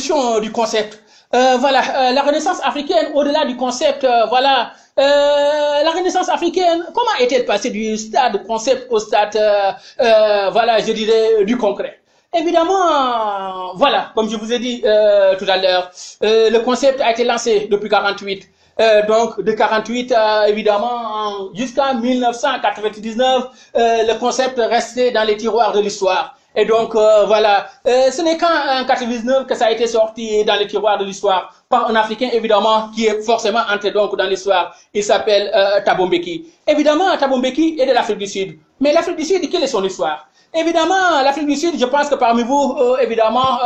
l'évolution du concept. Voilà, la Renaissance africaine, au-delà du concept, voilà, la Renaissance africaine, comment est-elle passée du stade concept au stade, voilà, je dirais, du concret? Évidemment, voilà, comme je vous ai dit tout à l'heure, le concept a été lancé depuis 48. Donc de 48 évidemment jusqu'à 1999, le concept restait dans les tiroirs de l'histoire. Et donc voilà, ce n'est qu'en 99 que ça a été sorti dans les tiroirs de l'histoire par un Africain évidemment qui est forcément entré donc dans l'histoire. Il s'appelle Thabo Mbeki. Évidemment, Thabo Mbeki est de l'Afrique du Sud. Mais l'Afrique du Sud, quelle est son histoire? Évidemment, l'Afrique du Sud, je pense que parmi vous, évidemment,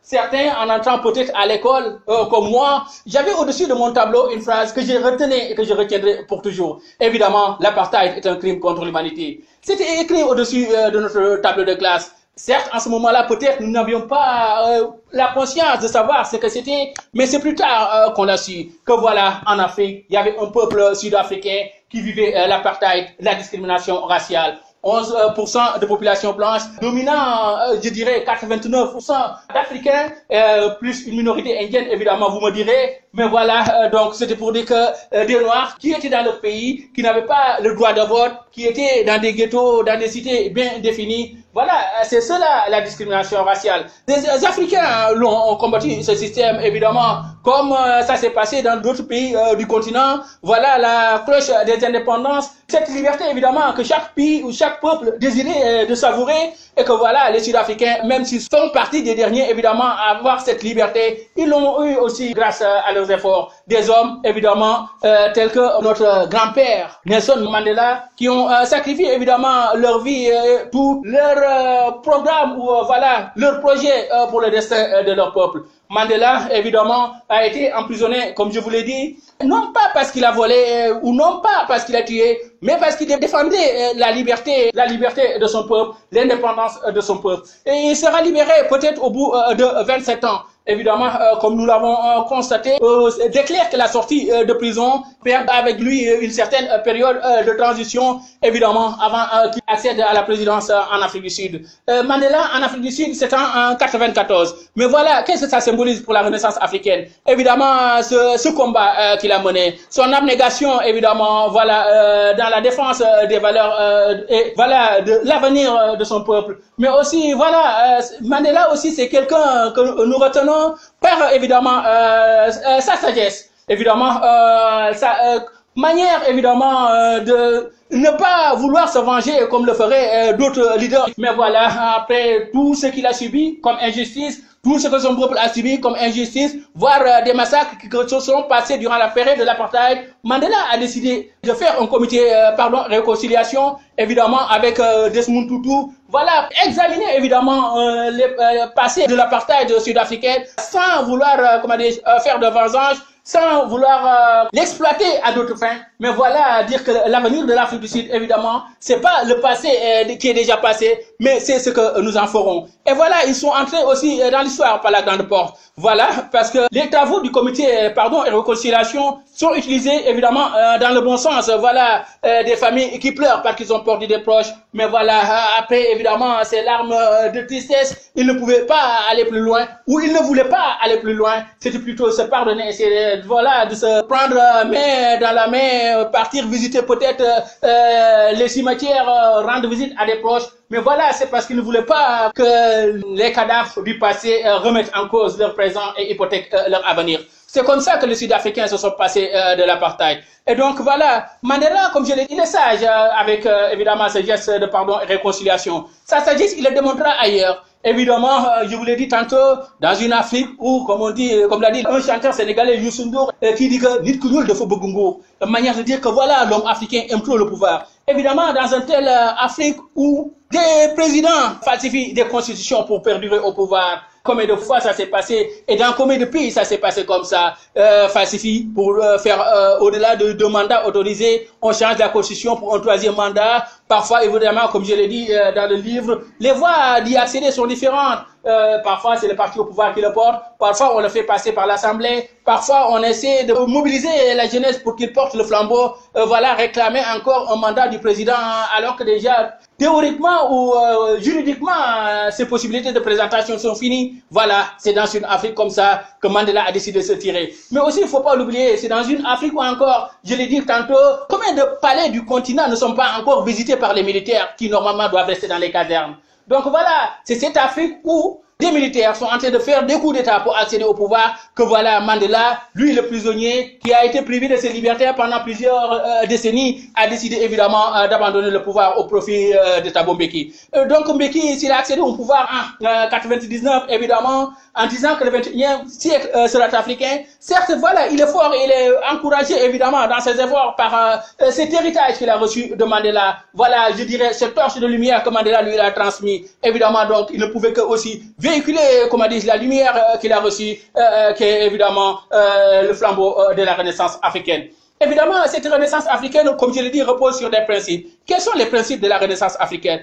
certains en entrant peut-être à l'école, comme moi, j'avais au-dessus de mon tableau une phrase que j'ai retenue et que je retiendrai pour toujours. Évidemment, l'apartheid est un crime contre l'humanité. C'était écrit au-dessus de notre tableau de classe. Certes, en ce moment-là, peut-être nous n'avions pas la conscience de savoir ce que c'était, mais c'est plus tard qu'on a su que voilà, en Afrique, il y avait un peuple sud-africain qui vivait l'apartheid, la discrimination raciale. 11% de population blanche, dominant, je dirais, 89% d'Africains, plus une minorité indienne, évidemment, vous me direz. Mais voilà, donc c'était pour dire que des Noirs qui étaient dans leur pays, qui n'avaient pas le droit de vote, qui étaient dans des ghettos, dans des cités bien définies. Voilà, c'est cela la discrimination raciale. Les Africains l'ont combattu ce système, évidemment, comme ça s'est passé dans d'autres pays du continent. Voilà la cloche des indépendances. Cette liberté, évidemment, que chaque pays ou chaque peuple désirait de savourer, et que voilà, les Sud-Africains, même s'ils font partie des derniers, évidemment, à avoir cette liberté, ils l'ont eu aussi grâce à leurs efforts. Des hommes, évidemment, tels que notre grand-père, Nelson Mandela, qui ont sacrifié, évidemment, leur vie, tout leur programme ou voilà, leur projet pour le destin de leur peuple. Mandela, évidemment, a été emprisonné, comme je vous l'ai dit, non pas parce qu'il a volé ou non pas parce qu'il a tué, mais parce qu'il défendait la liberté de son peuple, l'indépendance de son peuple. Et il sera libéré peut-être au bout de 27 ans. Évidemment, comme nous l'avons constaté, c'est clair que la sortie de prison perd avec lui une certaine période de transition, évidemment, avant qu'il accède à la présidence en Afrique du Sud. Mandela, en Afrique du Sud, c'est en 94. Mais voilà, qu'est-ce que ça symbolise pour la Renaissance africaine? Évidemment, ce combat qu'il a mené, son abnégation, évidemment, voilà, dans la défense des valeurs et voilà, de l'avenir de son peuple. Mais aussi, voilà, Mandela aussi, c'est quelqu'un que nous retenons par évidemment sa sagesse, évidemment sa manière évidemment de ne pas vouloir se venger comme le feraient d'autres leaders. Mais voilà, après tout ce qu'il a subi comme injustice, tout ce que son peuple a subi comme injustice, voire des massacres qui se sont passés durant la période de l'apartheid, Mandela a décidé de faire un comité réconciliation, évidemment avec Desmond Tutu. Voilà, examiner évidemment les passés de l'apartheid sud-africaine sans vouloir faire de vengeance, sans vouloir l'exploiter à d'autres fins. Mais voilà, dire que l'avenir de l'Afrique du Sud, évidemment, c'est pas le passé qui est déjà passé, mais c'est ce que nous en ferons. Et voilà, ils sont entrés aussi dans l'histoire par la grande porte. Voilà, parce que les travaux du comité et réconciliation sont utilisés évidemment dans le bon sens. Voilà, des familles qui pleurent parce qu'ils ont perdu des proches. Mais voilà, après évidemment, ces larmes de tristesse, ils ne pouvaient pas aller plus loin, ou ils ne voulaient pas aller plus loin. C'était plutôt se pardonner, essayer voilà, de se prendre main dans la main, partir visiter peut-être les cimetières, rendre visite à des proches. Mais voilà, c'est parce qu'ils ne voulaient pas que les cadavres du passé remettent en cause leur présent et hypothèquent leur avenir. C'est comme ça que les Sud-Africains se sont passés de l'apartheid. Et donc voilà, Mandela, comme je l'ai dit, il est sage avec évidemment ce geste de pardon et réconciliation. Sa sagesse, il le démontrera ailleurs. Évidemment, je vous l'ai dit tantôt, dans une Afrique où, comme on dit, comme l'a dit un chanteur sénégalais, Youssou Ndour, qui dit que nit ku ñuul dafa bëgg nguur, une manière de dire que voilà, l'homme africain aime trop le pouvoir. Évidemment, dans une telle Afrique où des présidents falsifient des constitutions pour perdurer au pouvoir, combien de fois ça s'est passé et dans combien de pays ça s'est passé comme ça, falsifie pour faire au-delà de 2 mandats autorisés, on change la constitution pour un 3e mandat, Parfois, évidemment, comme je l'ai dit dans le livre, les voies d'y accéder sont différentes. Parfois, c'est le parti au pouvoir qui le porte. Parfois, on le fait passer par l'Assemblée. Parfois, on essaie de mobiliser la jeunesse pour qu'il porte le flambeau. Voilà, réclamer encore un mandat du président, alors que déjà, théoriquement ou juridiquement, ces possibilités de présentation sont finies. Voilà, c'est dans une Afrique comme ça que Mandela a décidé de se tirer. Mais aussi, il ne faut pas l'oublier, c'est dans une Afrique où encore, je l'ai dit tantôt, combien de palais du continent ne sont pas encore visités par les militaires qui normalement doivent rester dans les casernes. Donc voilà, c'est cette Afrique où des militaires sont en train de faire des coups d'État pour accéder au pouvoir, que voilà Mandela, lui le prisonnier, qui a été privé de ses libertés pendant plusieurs décennies, a décidé évidemment d'abandonner le pouvoir au profit de Thabo Mbeki. Donc Mbeki, s'il a accédé au pouvoir en 99, évidemment, en disant que le 21e siècle sera africain, certes, voilà, il est fort, il est encouragé évidemment dans ses efforts par cet héritage qu'il a reçu de Mandela. Voilà, je dirais, cette torche de lumière que Mandela lui a transmis. Évidemment, donc, il ne pouvait que aussi véhiculer, comment dire, la lumière qu'il a reçue, qui est évidemment le flambeau de la Renaissance africaine. Évidemment, cette Renaissance africaine, comme je l'ai dit, repose sur des principes. Quels sont les principes de la Renaissance africaine?